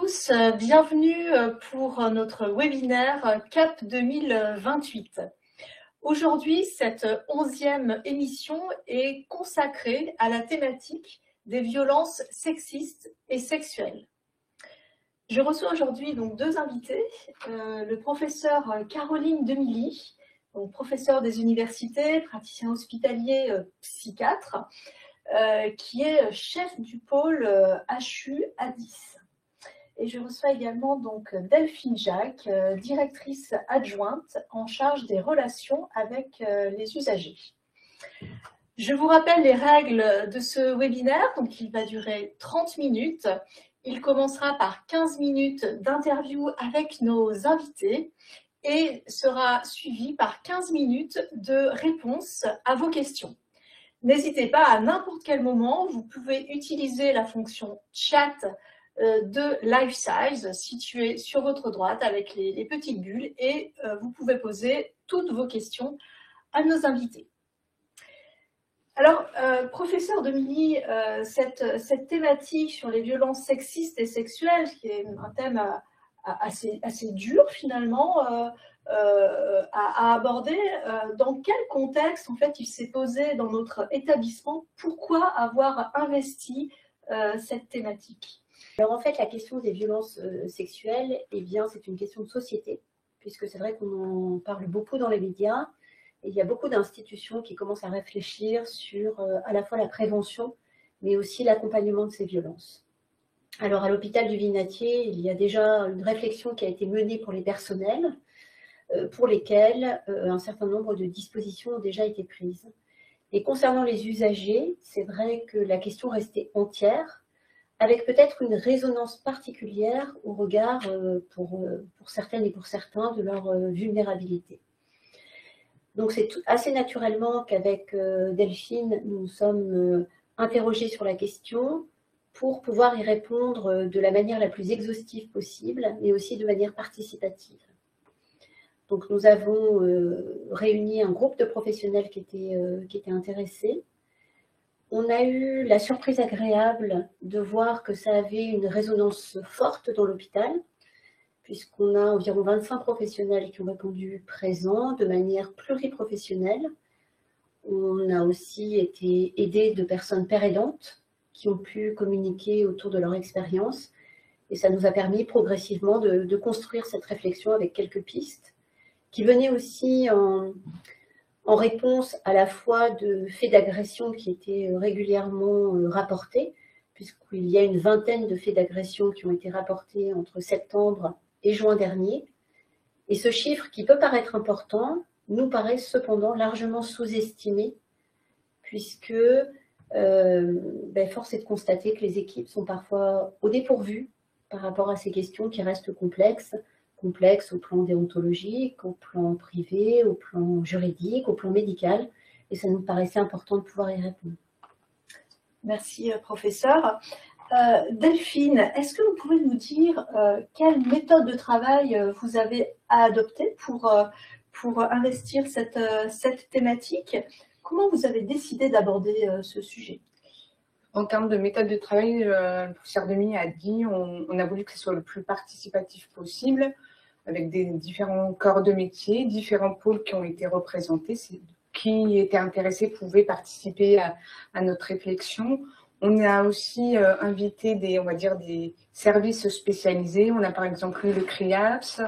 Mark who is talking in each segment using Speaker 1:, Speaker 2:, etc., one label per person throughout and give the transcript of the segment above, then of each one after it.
Speaker 1: tous, bienvenue pour notre webinaire CAP 2028. Aujourd'hui, cette 11e émission est consacrée à la thématique des violences sexistes et sexuelles. Je reçois aujourd'hui donc deux invités, le professeur Caroline Demilly, donc professeur des universités, praticien hospitalier, psychiatre, qui est chef du pôle HU à 10. Et je reçois également donc Delphine Jacques, directrice adjointe en charge des relations avec les usagers. Je vous rappelle les règles de ce webinaire, donc il va durer 30 minutes. Il commencera par 15 minutes d'interview avec nos invités et sera suivi par 15 minutes de réponses à vos questions. N'hésitez pas, à n'importe quel moment, vous pouvez utiliser la fonction chat de LiveSize située sur votre droite avec les petites bulles et vous pouvez poser toutes vos questions à nos invités. Alors, professeur Demilly, cette thématique sur les violences sexistes et sexuelles, qui est un thème assez dur finalement à aborder, dans quel contexte en fait il s'est posé dans notre établissement? Pourquoi avoir investi cette thématique?
Speaker 2: Alors en fait, la question des violences sexuelles, eh bien, c'est une question de société, puisque c'est vrai qu'on en parle beaucoup dans les médias, et il y a beaucoup d'institutions qui commencent à réfléchir sur à la fois la prévention, mais aussi l'accompagnement de ces violences. Alors à l'hôpital du Vinatier, il y a déjà une réflexion qui a été menée pour les personnels, pour lesquels un certain nombre de dispositions ont déjà été prises. Et concernant les usagers, c'est vrai que la question restait entière, avec peut-être une résonance particulière au regard, pour certaines et pour certains, de leur vulnérabilité. Donc c'est assez naturellement qu'avec Delphine, nous nous sommes interrogés sur la question pour pouvoir y répondre de la manière la plus exhaustive possible, mais aussi de manière participative. Donc nous avons réuni un groupe de professionnels qui étaient intéressés. On a eu la surprise agréable de voir que ça avait une résonance forte dans l'hôpital, puisqu'on a environ 25 professionnels qui ont répondu présents de manière pluriprofessionnelle. On a aussi été aidés de personnes pères aidantes qui ont pu communiquer autour de leur expérience. Et ça nous a permis progressivement de construire cette réflexion avec quelques pistes qui venaient aussi en réponse à la fois de faits d'agression qui étaient régulièrement rapportés, puisqu'il y a une vingtaine de faits d'agression qui ont été rapportés entre septembre et juin dernier. Et ce chiffre, qui peut paraître important, nous paraît cependant largement sous-estimé, puisque force est de constater que les équipes sont parfois au dépourvu par rapport à ces questions qui restent complexes au plan déontologique, au plan privé, au plan juridique, au plan médical, et ça nous paraissait important de pouvoir y répondre.
Speaker 1: Merci, professeur. Delphine, est-ce que vous pouvez nous dire quelle méthode de travail vous avez adoptée pour investir cette thématique? Comment vous avez décidé d'aborder ce sujet?
Speaker 3: En termes de méthode de travail, le professeur Demilly a dit on a voulu que ce soit le plus participatif possible, avec des différents corps de métier, différents pôles qui ont été représentés. Qui étaient intéressés pouvaient participer à notre réflexion. On a aussi invité des services spécialisés. On a par exemple eu le CRIAPS,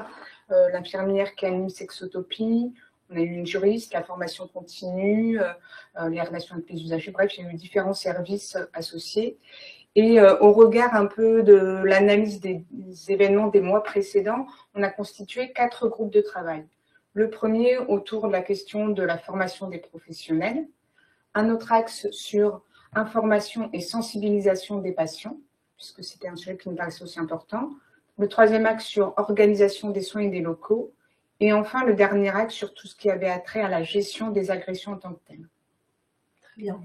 Speaker 3: l'infirmière qui anime Sexotopie. On a eu une juriste, la formation continue, les relations avec les usagers. Bref, il y a eu différents services associés. Et au regard un peu de l'analyse des événements des mois précédents, on a constitué 4 groupes de travail. Le premier autour de la question de la formation des professionnels. Un autre axe sur information et sensibilisation des patients, puisque c'était un sujet qui nous paraissait aussi important. Le troisième axe sur organisation des soins et des locaux. Et enfin, le dernier axe sur tout ce qui avait attrait à la gestion des agressions en tant que telles.
Speaker 1: Très bien.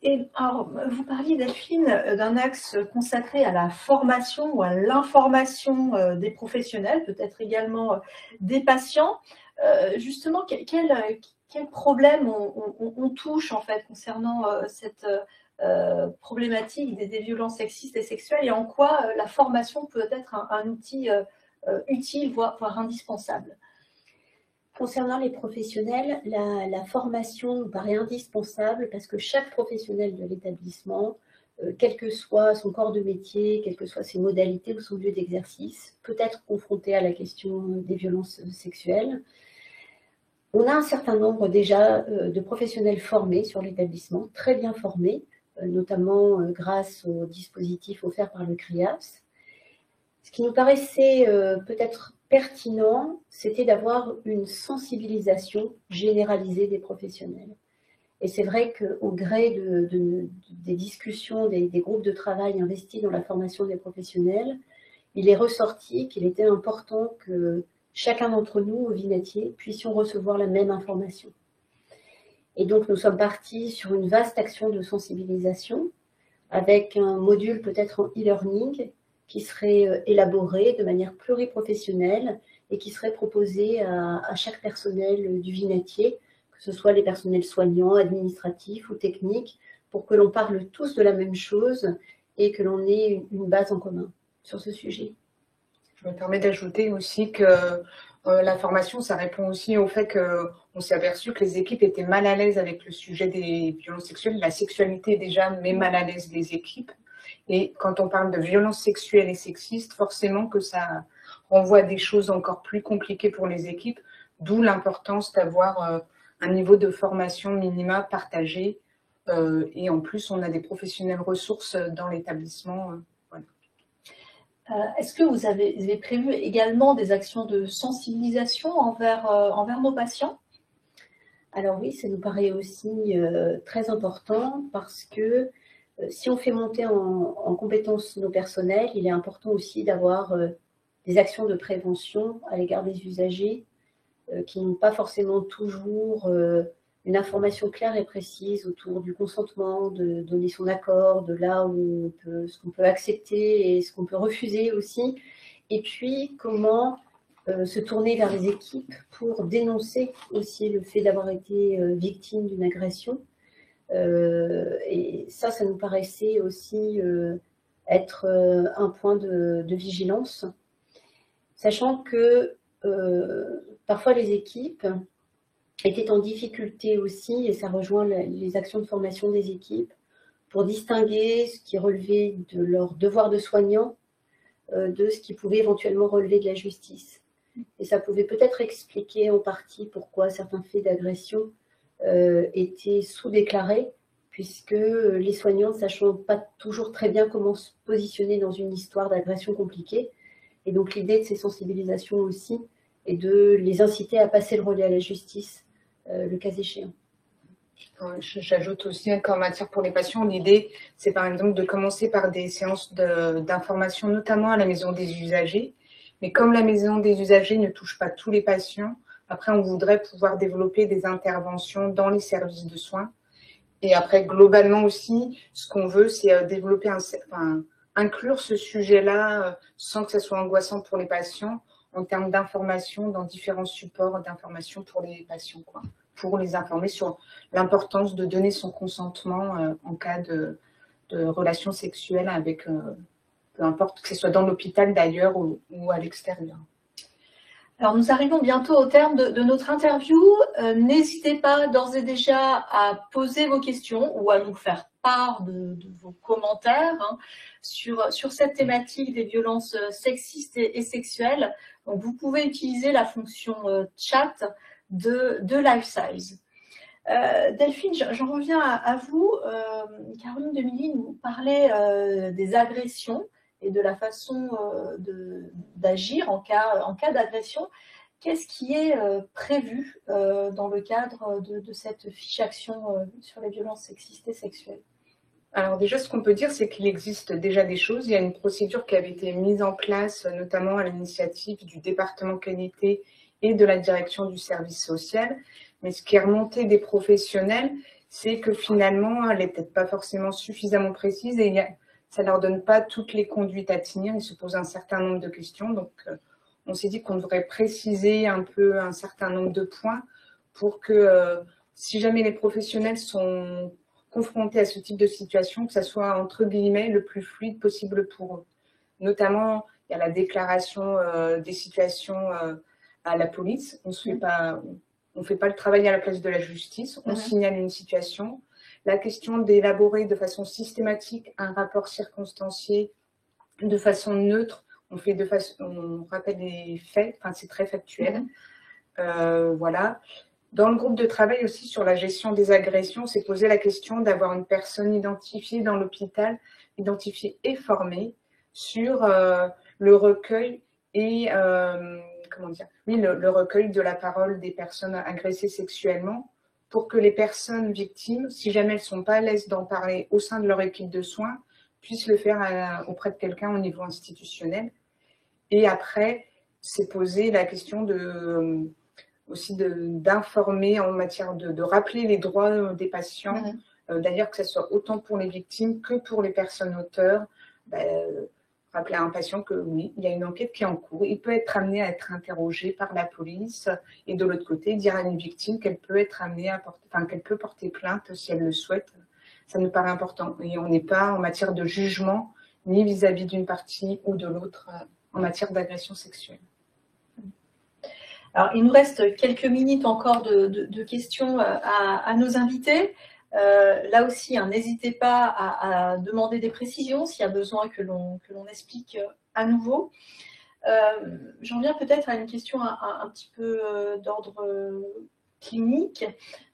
Speaker 1: Et alors, vous parliez, Delphine, d'un axe consacré à la formation ou à l'information des professionnels, peut-être également des patients. Justement, quel problème on touche en fait concernant problématique des violences sexistes et sexuelles et en quoi la formation peut être un outil utile, voire indispensable.
Speaker 2: Concernant les professionnels, la formation me paraît indispensable parce que chaque professionnel de l'établissement, quel que soit son corps de métier, quelles que soient ses modalités ou son lieu d'exercice, peut être confronté à la question des violences sexuelles. On a un certain nombre déjà de professionnels formés sur l'établissement, très bien formés, notamment grâce aux dispositifs offerts par le CRIAPS. Ce qui nous paraissait peut-être pertinent, c'était d'avoir une sensibilisation généralisée des professionnels. Et c'est vrai qu'au gré des discussions, des groupes de travail investis dans la formation des professionnels, il est ressorti qu'il était important que chacun d'entre nous, au Vinatier, puissions recevoir la même information. Et donc, nous sommes partis sur une vaste action de sensibilisation avec un module peut-être en e-learning qui serait élaboré de manière pluriprofessionnelle et qui serait proposé à chaque personnel du Vinatier, que ce soit les personnels soignants, administratifs ou techniques, pour que l'on parle tous de la même chose et que l'on ait une base en commun sur ce sujet.
Speaker 3: Je me permets d'ajouter aussi que la formation, ça répond aussi au fait qu'on s'est aperçu que les équipes étaient mal à l'aise avec le sujet des violences sexuelles. La sexualité déjà met mal à l'aise les équipes. Et quand on parle de violences sexuelles et sexistes, forcément que ça renvoie à des choses encore plus compliquées pour les équipes, d'où l'importance d'avoir un niveau de formation minima partagé. Et en plus, on a des professionnels ressources dans l'établissement. Voilà.
Speaker 1: Est-ce que vous avez prévu également des actions de sensibilisation envers nos patients?
Speaker 2: Alors oui, ça nous paraît aussi très important parce que si on fait monter en compétence nos personnels, il est important aussi d'avoir des actions de prévention à l'égard des usagers qui n'ont pas forcément toujours une information claire et précise autour du consentement, de donner son accord, de là où ce qu'on peut accepter et ce qu'on peut refuser aussi. Et puis, comment se tourner vers les équipes pour dénoncer aussi le fait d'avoir été victime d'une agression. Et ça nous paraissait aussi être un point de vigilance, sachant que parfois les équipes étaient en difficulté aussi, et ça rejoint les actions de formation des équipes, pour distinguer ce qui relevait de leur devoir de soignant de ce qui pouvait éventuellement relever de la justice. Et ça pouvait peut-être expliquer en partie pourquoi certains faits d'agression étaient sous-déclarés, puisque les soignants, ne sachant pas toujours très bien comment se positionner dans une histoire d'agression compliquée, et donc l'idée de ces sensibilisations aussi est de les inciter à passer le relais à la justice, le cas échéant.
Speaker 3: J'ajoute aussi qu'en matière pour les patients, l'idée, c'est par exemple de commencer par des séances d'information, notamment à la maison des usagers. Mais comme la maison des usagers ne touche pas tous les patients, après, on voudrait pouvoir développer des interventions dans les services de soins. Et après, globalement aussi, ce qu'on veut, c'est développer, inclure ce sujet-là sans que ça soit angoissant pour les patients en termes d'information dans différents supports d'information pour les patients, quoi, pour les informer sur l'importance de donner son consentement en cas de relation sexuelle avec, peu importe que ce soit dans l'hôpital d'ailleurs ou à l'extérieur.
Speaker 1: Alors, nous arrivons bientôt au terme de notre interview. N'hésitez pas d'ores et déjà à poser vos questions ou à nous faire part de vos commentaires sur cette thématique des violences sexistes et sexuelles. Donc, vous pouvez utiliser la fonction chat de LifeSize. Delphine, j'en reviens à vous. Caroline Demilly nous parlait des agressions et de la façon d'agir en cas d'agression. Qu'est-ce qui est prévu dans le cadre de cette fiche action sur les violences sexistes et sexuelles?
Speaker 3: Alors déjà, ce qu'on peut dire, c'est qu'il existe déjà des choses. Il y a une procédure qui avait été mise en place, notamment à l'initiative du département qualité et de la direction du service social. Mais ce qui est remonté des professionnels, c'est que finalement, elle n'est peut-être pas forcément suffisamment précise et ça ne leur donne pas toutes les conduites à tenir. Ils se posent un certain nombre de questions. Donc, on s'est dit qu'on devrait préciser un peu un certain nombre de points pour que si jamais les professionnels sont confrontés à ce type de situation, que ça soit entre guillemets le plus fluide possible pour eux. Notamment, il y a la déclaration des situations à la police. On ne fait pas le travail à la place de la justice. On signale une situation. La question d'élaborer de façon systématique un rapport circonstancié de façon neutre. On rappelle les faits. Enfin, c'est très factuel. Voilà. Dans le groupe de travail aussi sur la gestion des agressions, c'est posé la question d'avoir une personne identifiée dans l'hôpital, identifiée et formée sur le recueil et le recueil de la parole des personnes agressées sexuellement, pour que les personnes victimes, si jamais elles ne sont pas à l'aise d'en parler au sein de leur équipe de soins, puissent le faire auprès de quelqu'un au niveau institutionnel. Et après, c'est posé la question aussi d'informer en matière de rappeler les droits des patients, d'ailleurs que ce soit autant pour les victimes que pour les personnes auteurs. Rappeler à un patient que oui, il y a une enquête qui est en cours, il peut être amené à être interrogé par la police, et de l'autre côté, dire à une victime qu'elle peut être amenée qu'elle peut porter plainte si elle le souhaite. Ça nous paraît important. Et on n'est pas en matière de jugement, ni vis-à-vis d'une partie ou de l'autre, en matière d'agression sexuelle.
Speaker 1: Alors, il nous reste quelques minutes encore de questions à nos invités. Là aussi, n'hésitez pas à demander des précisions s'il y a besoin que l'on explique à nouveau. J'en viens peut-être à une question un petit peu d'ordre clinique.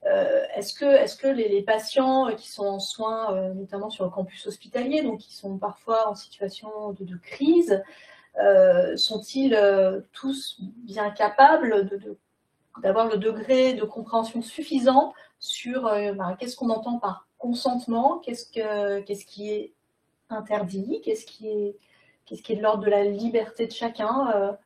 Speaker 1: Est-ce que les patients qui sont en soins, notamment sur le campus hospitalier, donc qui sont parfois en situation de crise, sont-ils tous bien capables d'avoir le degré de compréhension suffisant sur qu'est-ce qu'on entend par consentement, qu'est-ce qui est interdit, qu'est-ce qui est de l'ordre de la liberté de chacun,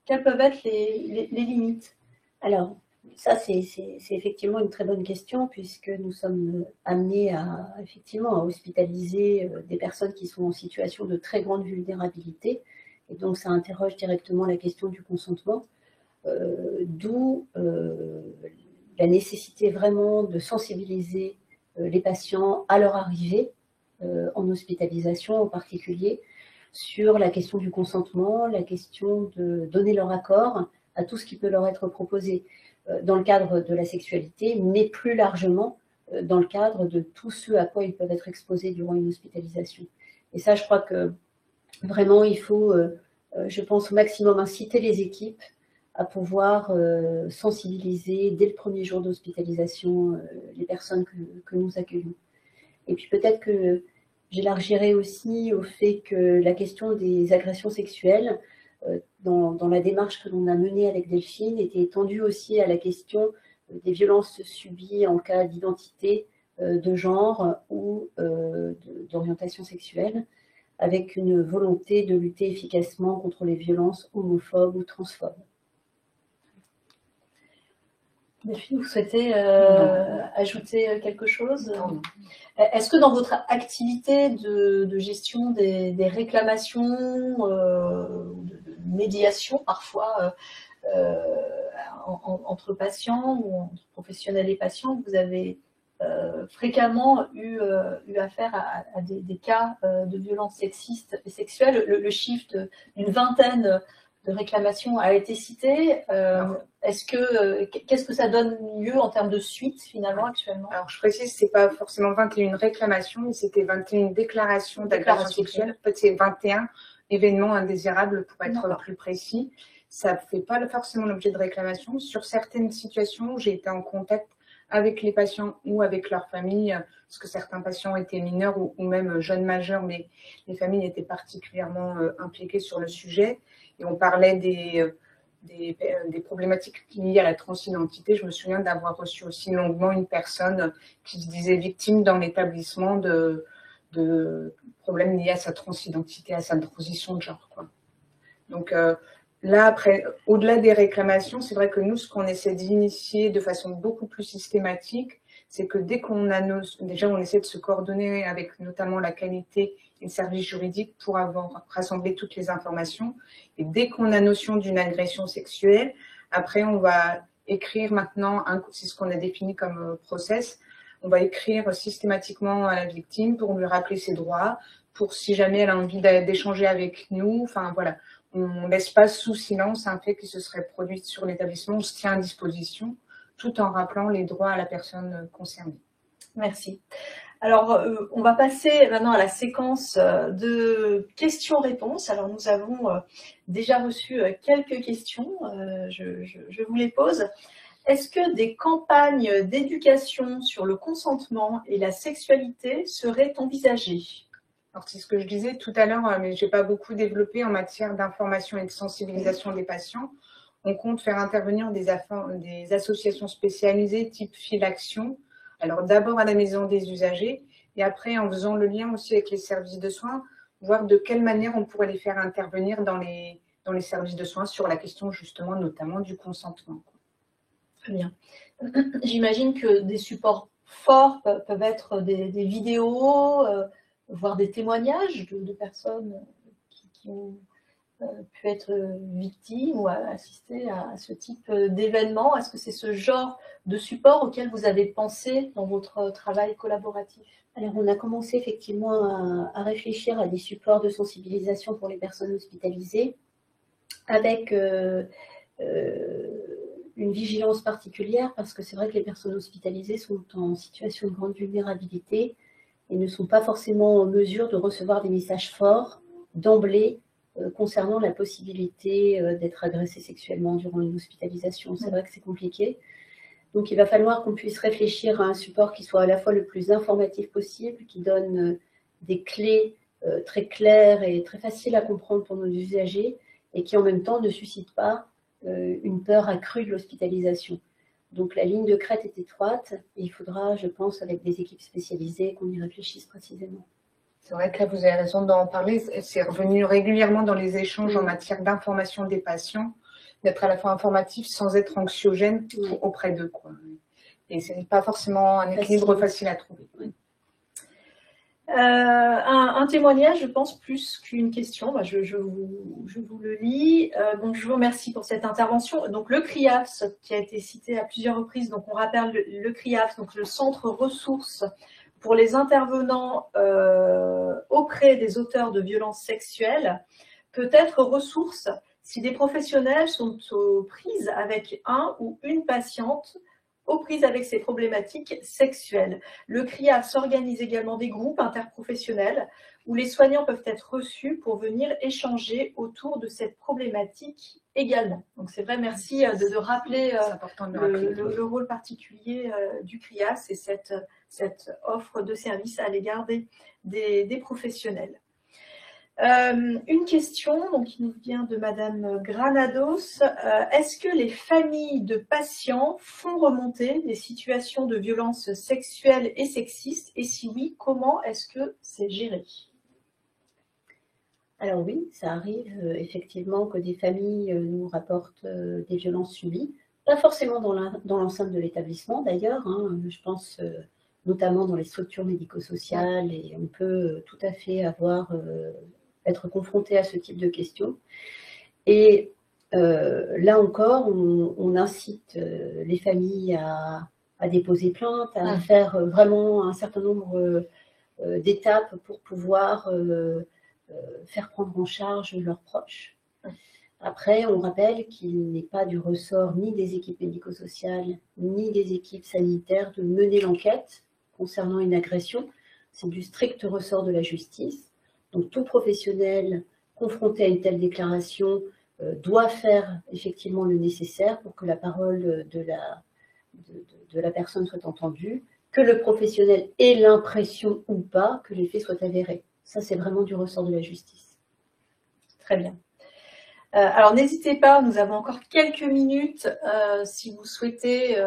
Speaker 1: quelles peuvent être les limites?
Speaker 2: Alors, ça, c'est effectivement une très bonne question, puisque nous sommes amenés à hospitaliser des personnes qui sont en situation de très grande vulnérabilité, et donc ça interroge directement la question du consentement, d'où la nécessité vraiment de sensibiliser les patients à leur arrivée en hospitalisation en particulier sur la question du consentement, la question de donner leur accord à tout ce qui peut leur être proposé dans le cadre de la sexualité, mais plus largement dans le cadre de tout ce à quoi ils peuvent être exposés durant une hospitalisation. Et ça, je crois que vraiment, il faut, je pense, au maximum inciter les équipes à pouvoir sensibiliser dès le premier jour d'hospitalisation les personnes que nous accueillons. Et puis peut-être que j'élargirai aussi au fait que la question des agressions sexuelles, dans la démarche que l'on a menée avec Delphine, était étendue aussi à la question des violences subies en cas d'identité de genre ou d'orientation sexuelle, avec une volonté de lutter efficacement contre les violences homophobes ou transphobes.
Speaker 1: Delphine, vous souhaitez ajouter quelque chose? Est-ce que dans votre activité de gestion des réclamations, de médiation parfois entre patients ou entre professionnels et patients, vous avez fréquemment eu affaire à des cas de violences sexistes et sexuelles? Le chiffre d'une vingtaine de réclamations a été cité. Qu'est-ce que ça donne lieu en termes de suite finalement actuellement?
Speaker 3: Alors je précise, c'est pas forcément 21 réclamations, mais c'était 21 déclarations d'agression sexuelle. En fait, c'est 21 événements indésirables pour être plus précis. Ça ne fait pas forcément l'objet de réclamations. Sur certaines situations, j'ai été en contact avec les patients ou avec leur famille, parce que certains patients étaient mineurs ou même jeunes majeurs, mais les familles étaient particulièrement impliquées sur le sujet. Et on parlait des problématiques liées à la transidentité. Je me souviens d'avoir reçu aussi longuement une personne qui se disait victime dans l'établissement de problèmes liés à sa transidentité, à sa transition de genre, quoi. Donc là, après, au-delà des réclamations, c'est vrai que nous, ce qu'on essaie d'initier de façon beaucoup plus systématique, c'est que dès qu'on annonce, déjà on essaie de se coordonner avec notamment la qualité et le service juridique pour avoir rassemblé toutes les informations. Et dès qu'on a notion d'une agression sexuelle, après on va écrire maintenant, c'est ce qu'on a défini comme process, on va écrire systématiquement à la victime pour lui rappeler ses droits, pour si jamais elle a envie d'échanger avec nous. Enfin voilà, on ne laisse pas sous silence un fait qui se serait produit sur l'établissement. On se tient à disposition tout en rappelant les droits à la personne concernée.
Speaker 1: Merci. Alors, on va passer maintenant à la séquence de questions-réponses. Alors, nous avons déjà reçu quelques questions. Je vous les pose. Est-ce que des campagnes d'éducation sur le consentement et la sexualité seraient envisagées?
Speaker 3: Alors, c'est ce que je disais tout à l'heure, mais je n'ai pas beaucoup développé en matière d'information et de sensibilisation des patients. On compte faire intervenir des associations spécialisées type Filaction. Alors, d'abord à la maison des usagers et après en faisant le lien aussi avec les services de soins, voir de quelle manière on pourrait les faire intervenir dans les services de soins sur la question justement notamment du consentement.
Speaker 1: Très bien. J'imagine que des supports forts peuvent être des vidéos, voire des témoignages de personnes qui ont pu être victimes ou assister à ce type d'événement. Est-ce que c'est ce genre de support auquel vous avez pensé dans votre travail collaboratif?
Speaker 2: Alors, on a commencé effectivement à réfléchir à des supports de sensibilisation pour les personnes hospitalisées avec une vigilance particulière parce que c'est vrai que les personnes hospitalisées sont en situation de grande vulnérabilité et ne sont pas forcément en mesure de recevoir des messages forts d'emblée concernant la possibilité d'être agressé sexuellement durant une hospitalisation. C'est vrai que c'est compliqué. Donc, il va falloir qu'on puisse réfléchir à un support qui soit à la fois le plus informatif possible, qui donne des clés très claires et très faciles à comprendre pour nos usagers et qui en même temps ne suscite pas une peur accrue de l'hospitalisation. Donc, la ligne de crête est étroite et il faudra, je pense, avec des équipes spécialisées, qu'on y réfléchisse précisément.
Speaker 3: C'est vrai que là, vous avez raison d'en parler. C'est revenu régulièrement dans les échanges en matière d'information des patients, d'être à la fois informatif sans être anxiogène auprès d'eux. Et ce n'est pas forcément un équilibre facile à trouver.
Speaker 1: Un témoignage, je pense, plus qu'une question. Je vous le lis. Donc, je vous remercie pour cette intervention. Donc, le CRIAFS, qui a été cité à plusieurs reprises, donc on rappelle le CRIAFS, donc le centre ressources pour les intervenants auprès des auteurs de violences sexuelles, peut être ressource si des professionnels sont aux prises avec un ou une patiente aux prises avec ces problématiques sexuelles. Le CRIAF s'organise également des groupes interprofessionnels où les soignants peuvent être reçus pour venir échanger autour de cette problématique également. Donc c'est vrai, merci de rappeler le rôle particulier du CRIAF et cette offre de service à l'égard des professionnels. Une question donc, qui nous vient de Madame Granados. Est-ce que les familles de patients font remonter des situations de violence sexuelle et sexiste? Et si oui, comment est-ce que c'est géré?
Speaker 2: Alors oui, ça arrive effectivement que des familles nous rapportent des violences subies. Pas forcément dans l'enceinte de l'établissement d'ailleurs. Je pense notamment dans les structures médico-sociales et on peut tout à fait être confronté à ce type de questions. Et là encore, on incite les familles à déposer plainte, à faire vraiment un certain nombre d'étapes pour pouvoir faire prendre en charge leurs proches. Après, on rappelle qu'il n'est pas du ressort ni des équipes médico-sociales, ni des équipes sanitaires de mener l'enquête concernant une agression. C'est du strict ressort de la justice. Donc, tout professionnel confronté à une telle déclaration doit faire effectivement le nécessaire pour que la parole de la personne soit entendue, que le professionnel ait l'impression ou pas que les faits soient avérés. Ça, c'est vraiment du ressort de la justice.
Speaker 1: Très bien. Alors, n'hésitez pas, nous avons encore quelques minutes si vous souhaitez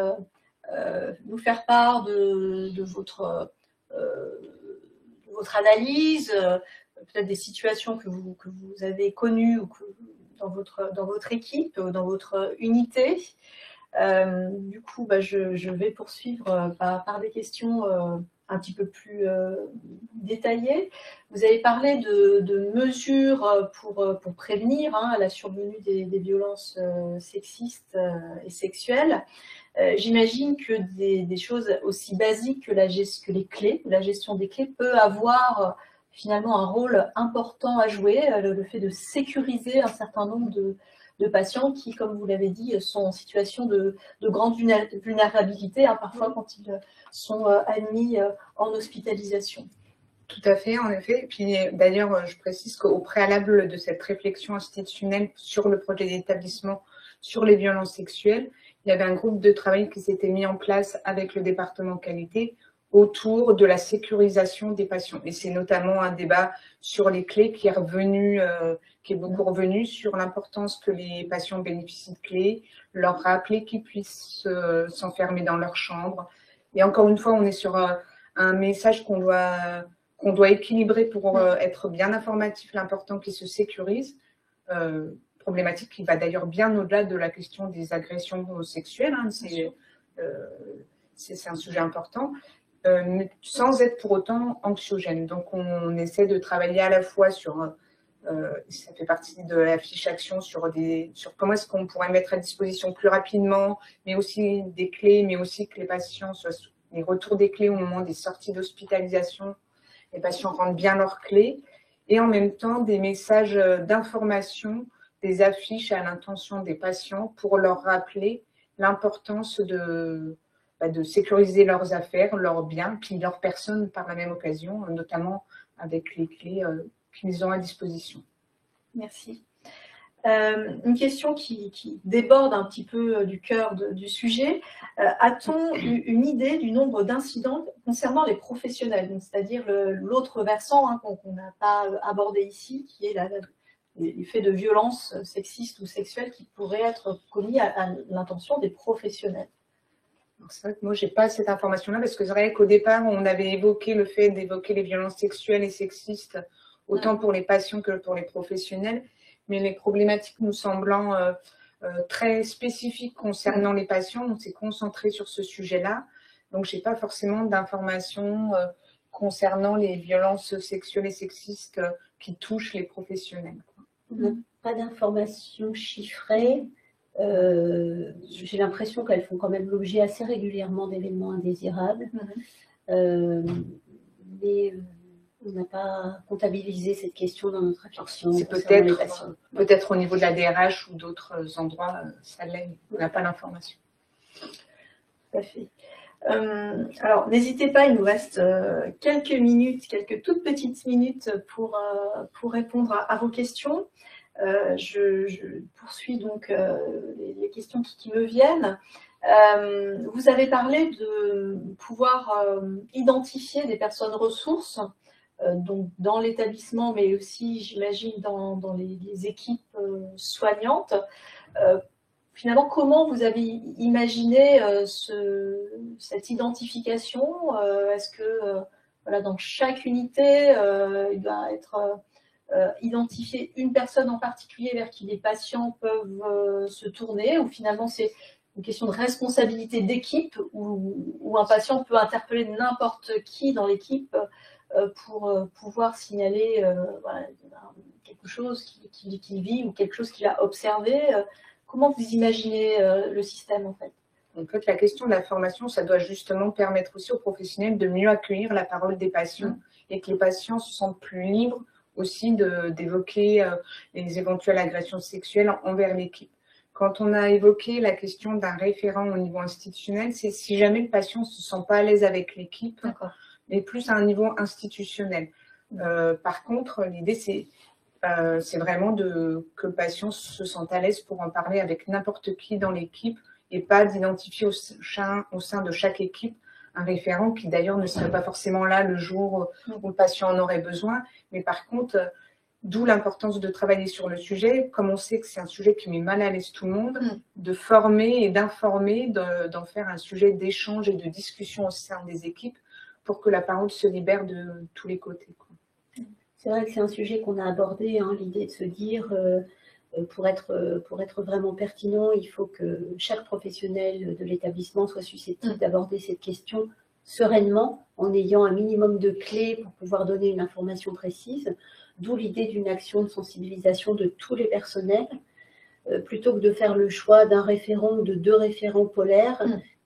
Speaker 1: nous faire part de votre analyse, peut-être des situations que vous avez connues ou dans votre équipe, dans votre unité. Du coup, je vais poursuivre par des questions un petit peu plus détaillées. Vous avez parlé de mesures pour prévenir la survenue des violences sexistes et sexuelles. J'imagine que des choses aussi basiques que les clés, la gestion des clés peut avoir finalement un rôle important à jouer, le fait de sécuriser un certain nombre de patients qui, comme vous l'avez dit, sont en situation de grande vulnérabilité, hein, parfois quand ils sont admis en hospitalisation.
Speaker 3: Tout à fait, en effet. Et puis d'ailleurs, je précise qu'au préalable de cette réflexion institutionnelle sur le projet d'établissement sur les violences sexuelles, il y avait un groupe de travail qui s'était mis en place avec le département qualité autour de la sécurisation des patients. Et c'est notamment un débat sur les clés qui est revenu, qui est beaucoup revenu sur l'importance que les patients bénéficient de clés, leur rappeler qu'ils puissent s'enfermer dans leur chambre. Et encore une fois, on est sur un message qu'on doit équilibrer pour être bien informatif, l'important qu'ils se sécurisent. Problématique qui va d'ailleurs bien au-delà de la question des agressions sexuelles. Hein, c'est un sujet important, mais sans être pour autant anxiogène. Donc on essaie de travailler à la fois sur, ça fait partie de la fiche action, sur comment est-ce qu'on pourrait mettre à disposition plus rapidement, mais aussi des clés, mais aussi que les patients les retours des clés au moment des sorties d'hospitalisation, les patients rendent bien leurs clés, et en même temps des messages d'information, des affiches à l'intention des patients pour leur rappeler l'importance de sécuriser leurs affaires, leurs biens, puis leurs personnes par la même occasion, notamment avec les clés qu'ils ont à disposition.
Speaker 1: Merci. Une question qui déborde un petit peu du cœur du sujet. A-t-on une idée du nombre d'incidents concernant les professionnels, c'est-à-dire l'autre versant hein, qu'on n'a pas abordé ici, qui est les faits de violences sexistes ou sexuelles qui pourraient être commis à l'intention des professionnels?
Speaker 3: C'est vrai que moi, je n'ai pas cette information-là, parce que c'est vrai qu'au départ, on avait évoqué le fait d'évoquer les violences sexuelles et sexistes, autant pour les patients que pour les professionnels, mais les problématiques nous semblant très spécifiques concernant les patients, on s'est concentré sur ce sujet-là. Donc, je n'ai pas forcément d'informations concernant les violences sexuelles et sexistes qui touchent les professionnels.
Speaker 2: Pas d'informations chiffrées. J'ai l'impression qu'elles font quand même l'objet assez régulièrement d'événements indésirables. Mais on n'a pas comptabilisé cette question dans notre réflexion.
Speaker 3: C'est peut-être au niveau de la DRH ou d'autres endroits, ça l'est. On n'a pas l'information.
Speaker 1: Tout à fait. Alors, n'hésitez pas, il nous reste quelques minutes, quelques toutes petites minutes pour répondre à vos questions. Je poursuis donc les questions qui me viennent. Vous avez parlé de pouvoir identifier des personnes ressources donc dans l'établissement, mais aussi, j'imagine, dans les équipes soignantes. Finalement, comment vous avez imaginé cette identification? Est-ce que voilà, dans chaque unité, il va être identifié une personne en particulier vers qui les patients peuvent se tourner, ou finalement c'est une question de responsabilité d'équipe où un patient peut interpeller n'importe qui dans l'équipe pour pouvoir signaler voilà, quelque chose qu'il vit ou quelque chose qu'il a observé? Comment vous imaginez le système en fait?
Speaker 3: En fait, la question de la formation, ça doit justement permettre aussi aux professionnels de mieux accueillir la parole des patients et que les patients se sentent plus libres aussi d'évoquer les éventuelles agressions sexuelles envers l'équipe. Quand on a évoqué la question d'un référent au niveau institutionnel, c'est si jamais le patient ne se sent pas à l'aise avec l'équipe, mais plus à un niveau institutionnel. Par contre, l'idée, c'est vraiment que le patient se sente à l'aise pour en parler avec n'importe qui dans l'équipe et pas d'identifier au sein de chaque équipe un référent qui d'ailleurs ne serait pas forcément là le jour où le patient en aurait besoin. Mais par contre, d'où l'importance de travailler sur le sujet, comme on sait que c'est un sujet qui met mal à l'aise tout le monde, de former et d'informer, d'en faire un sujet d'échange et de discussion au sein des équipes pour que la parole se libère de tous les côtés.
Speaker 2: C'est vrai que c'est un sujet qu'on a abordé, hein, l'idée de se dire, pour être vraiment pertinent, il faut que chaque professionnel de l'établissement soit susceptible d'aborder cette question sereinement, en ayant un minimum de clés pour pouvoir donner une information précise, d'où l'idée d'une action de sensibilisation de tous les personnels. plutôt que de faire le choix d'un référent ou de 2 référents polaires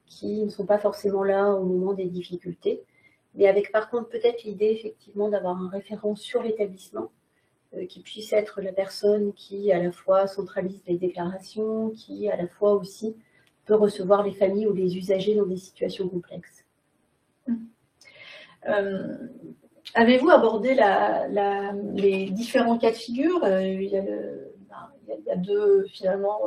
Speaker 2: qui ne sont pas forcément là au moment des difficultés. Mais avec par contre peut-être l'idée effectivement d'avoir un référent sur l'établissement qui puisse être la personne qui à la fois centralise les déclarations, qui à la fois aussi peut recevoir les familles ou les usagers dans des situations complexes.
Speaker 1: Avez-vous abordé les différents cas de figure? Il y a deux, finalement,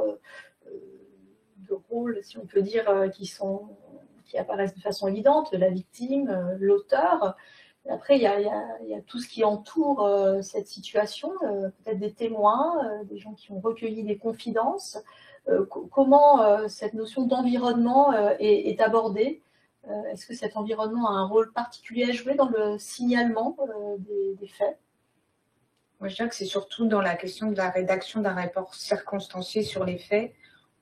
Speaker 1: deux rôles, si on peut dire, qui apparaissent de façon évidente, la victime, l'auteur. Après, il y a tout ce qui entoure cette situation, peut-être des témoins, des gens qui ont recueilli des confidences. Comment cette notion d'environnement est abordée? Est-ce que cet environnement a un rôle particulier à jouer dans le signalement des faits?
Speaker 3: Moi, je dirais que c'est surtout dans la question de la rédaction d'un rapport circonstancié sur les faits,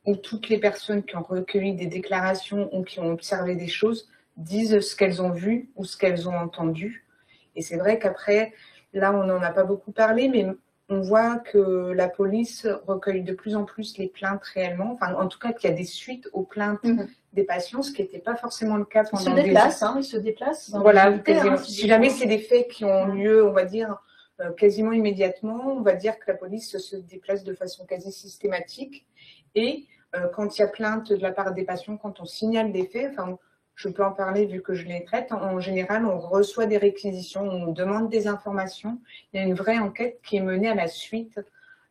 Speaker 3: où toutes les personnes qui ont recueilli des déclarations ou qui ont observé des choses disent ce qu'elles ont vu ou ce qu'elles ont entendu. Et c'est vrai qu'après, là, on n'en a pas beaucoup parlé, mais on voit que la police recueille de plus en plus les plaintes réellement. Enfin, en tout cas, qu'il y a des suites aux plaintes des patients, ce qui n'était pas forcément le cas pendant
Speaker 1: ils se déplacent.
Speaker 3: Voilà, si jamais c'est des faits qui ont lieu, on va dire, quasiment immédiatement, on va dire que la police se déplace de façon quasi systématique. Et quand il y a plainte de la part des patients, quand on signale des faits, enfin, je peux en parler vu que je les traite, en général, on reçoit des réquisitions, on demande des informations. Il y a une vraie enquête qui est menée à la suite,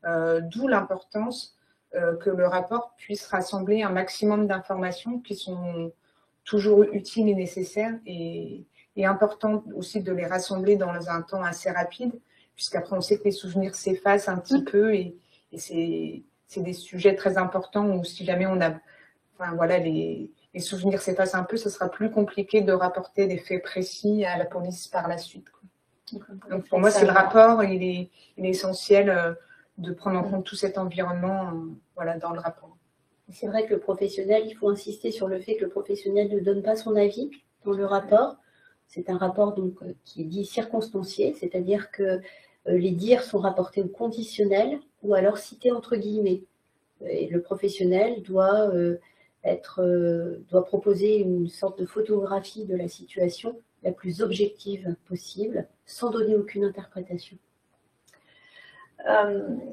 Speaker 3: d'où l'importance que le rapport puisse rassembler un maximum d'informations qui sont toujours utiles et nécessaires et important aussi de les rassembler dans un temps assez rapide, puisqu'après on sait que les souvenirs s'effacent un petit peu et c'est des sujets très importants où si jamais on a, enfin voilà, les souvenirs s'effacent un peu, ce sera plus compliqué de rapporter des faits précis à la police par la suite. Donc pour moi, c'est le rapport, il est essentiel de prendre en compte tout cet environnement voilà, dans le rapport.
Speaker 2: C'est vrai que le professionnel, il faut insister sur le fait que le professionnel ne donne pas son avis dans le rapport. C'est un rapport donc, qui est dit circonstancié, c'est-à-dire que les dires sont rapportés au conditionnel ou alors cités entre guillemets. Et le professionnel doit proposer une sorte de photographie de la situation la plus objective possible, sans donner aucune interprétation.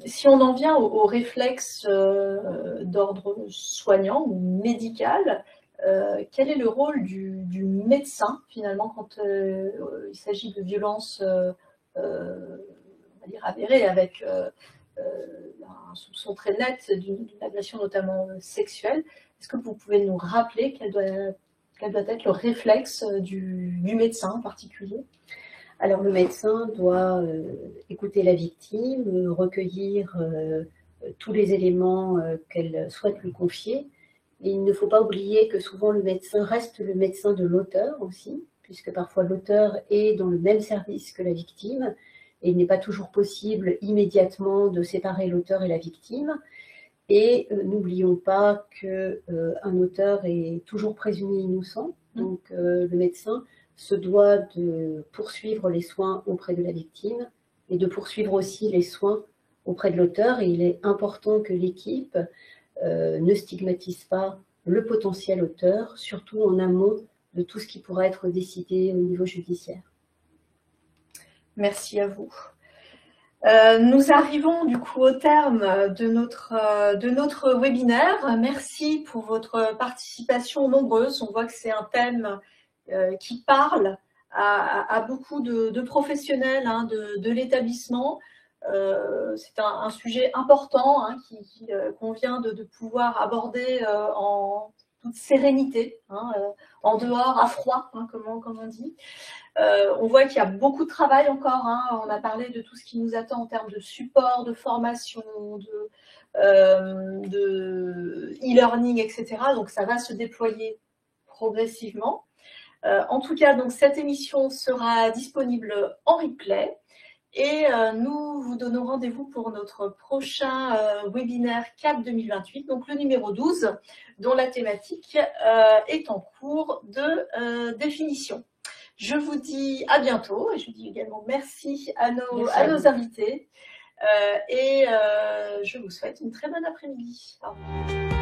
Speaker 1: Si on en vient au réflexe d'ordre soignant ou médical, quel est le rôle du médecin finalement quand il s'agit de violences on va dire avérées avec un soupçon très net d'une agression notamment sexuelle? Est-ce que vous pouvez nous rappeler quel doit être le réflexe du médecin en particulier?
Speaker 2: Alors le médecin doit écouter la victime, recueillir tous les éléments qu'elle souhaite lui confier. Et il ne faut pas oublier que souvent le médecin reste le médecin de l'auteur aussi, puisque parfois l'auteur est dans le même service que la victime, et il n'est pas toujours possible immédiatement de séparer l'auteur et la victime. Et n'oublions pas qu'un auteur est toujours présumé innocent, donc le médecin se doit de poursuivre les soins auprès de la victime et de poursuivre aussi les soins auprès de l'auteur. Et il est important que l'équipe ne stigmatise pas le potentiel auteur, surtout en amont de tout ce qui pourra être décidé au niveau judiciaire.
Speaker 1: Merci à vous. Nous arrivons du coup au terme de notre webinaire. Merci pour votre participation nombreuse. On voit que c'est un thème qui parle à beaucoup de professionnels de l'établissement. C'est un sujet important qui convient de pouvoir aborder en toute sérénité, en dehors, à froid, comme on dit. On voit qu'il y a beaucoup de travail encore. On a parlé de tout ce qui nous attend en termes de support, de formation, de e-learning, etc. Donc ça va se déployer progressivement. En tout cas, donc, cette émission sera disponible en replay. Et nous vous donnons rendez-vous pour notre prochain webinaire CAP 2028, donc le numéro 12, dont la thématique est en cours de définition. Je vous dis à bientôt et je dis également merci à nos invités. Et je vous souhaite une très bonne après-midi. Au revoir.